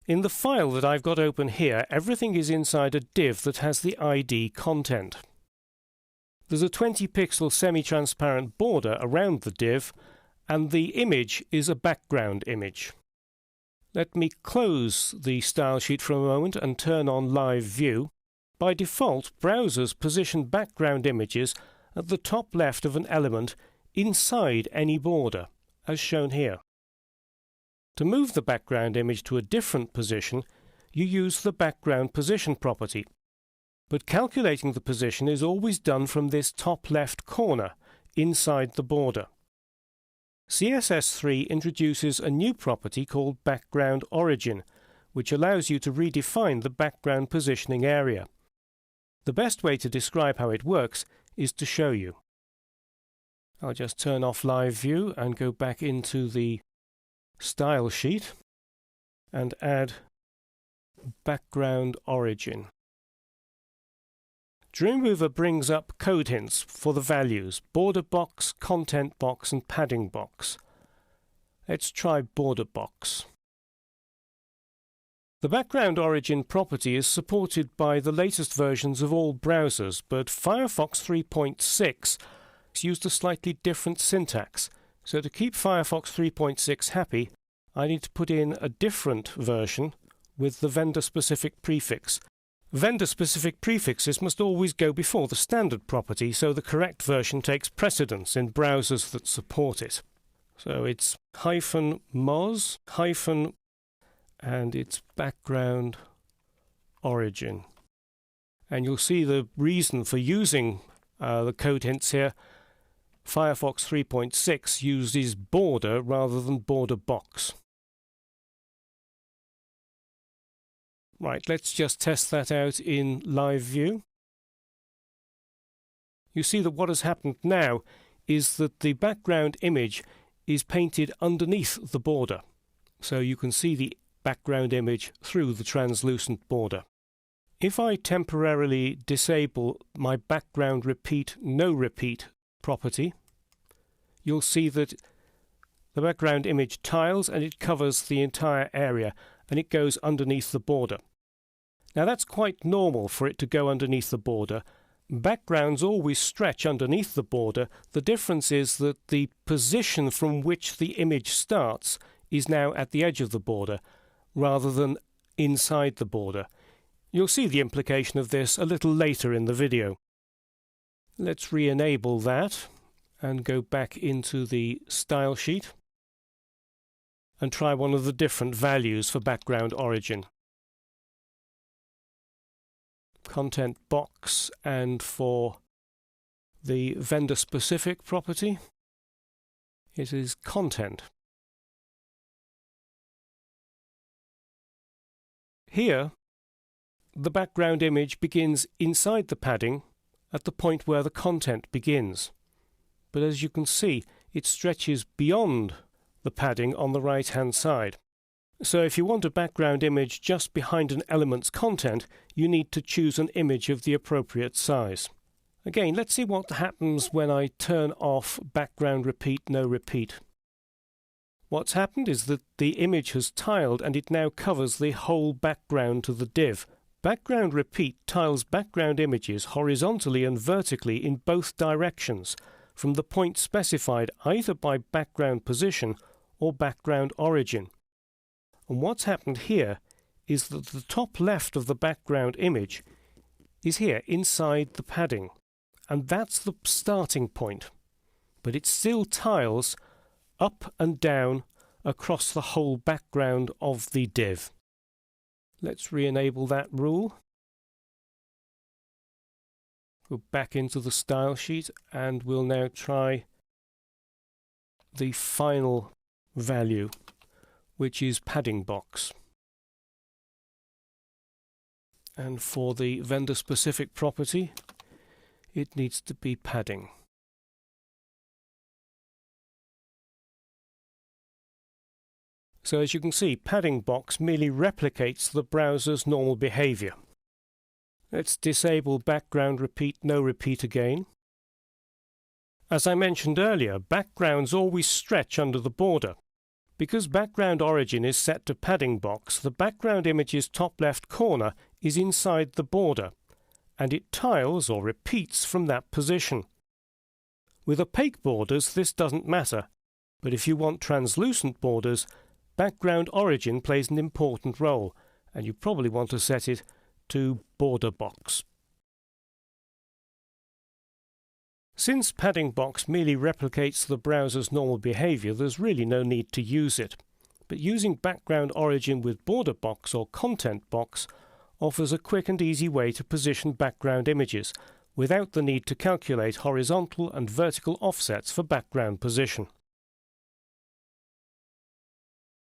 In the file that I've got open here, everything is inside a div that has the ID content. There's a 20-pixel semi-transparent border around the div, and the image is a background image. Let me close the style sheet for a moment and turn on Live View. By default, browsers position background images at the top left of an element inside any border, as shown here. To move the background image to a different position, you use the background position property. But calculating the position is always done from this top left corner, inside the border. CSS3 introduces a new property called background origin, which allows you to redefine the background positioning area. The best way to describe how it works is to show you. I'll just turn off Live View and go back into the style sheet and add background origin. Dreamweaver brings up code hints for the values: border box, content box and padding box. Let's try border box. The background origin property is supported by the latest versions of all browsers, but Firefox 3.6 used a slightly different syntax. So to keep Firefox 3.6 happy, I need to put in a different version with the vendor-specific prefix. Vendor-specific prefixes must always go before the standard property, so the correct version takes precedence in browsers that support it. So it's -moz, and it's background origin. And you'll see the reason for using the code hints here. Firefox 3.6 uses border rather than border box. Right, let's just test that out in Live View. You see that what has happened now is that the background image is painted underneath the border. So you can see the background image through the translucent border. If I temporarily disable my background repeat, no repeat property, you'll see that the background image tiles and it covers the entire area and it goes underneath the border. Now that's quite normal for it to go underneath the border. Backgrounds always stretch underneath the border. The difference is that the position from which the image starts is now at the edge of the border rather than inside the border. You'll see the implication of this a little later in the video. Let's re-enable that and go back into the style sheet and try one of the different values for background origin. Content box, and for the vendor specific property it is content. Here the background image begins inside the padding at the point where the content begins, but as you can see it stretches beyond the padding on the right hand side. So if you want a background image just behind an element's content, you need to choose an image of the appropriate size. Again, let's see what happens when I turn off background repeat, no repeat. What's happened is that the image has tiled and it now covers the whole background to the div. Background repeat tiles background images horizontally and vertically in both directions, from the point specified either by background position or background origin. And what's happened here is that the top left of the background image is here inside the padding, and that's the starting point. But it still tiles up and down across the whole background of the div. Let's re-enable that rule. Go back into the style sheet and we'll now try the final value, which is padding box. And for the vendor specific property it needs to be padding. So as you can see, padding box merely replicates the browser's normal behavior. Let's disable background repeat, no repeat again. As I mentioned earlier, backgrounds always stretch under the border. Because background origin is set to padding box, the background image's top left corner is inside the border, and it tiles or repeats from that position. With opaque borders this doesn't matter, but if you want translucent borders, background origin plays an important role, and you probably want to set it to border box. Since padding box merely replicates the browser's normal behavior, there's really no need to use it. But using background origin with border box or content box offers a quick and easy way to position background images without the need to calculate horizontal and vertical offsets for background position.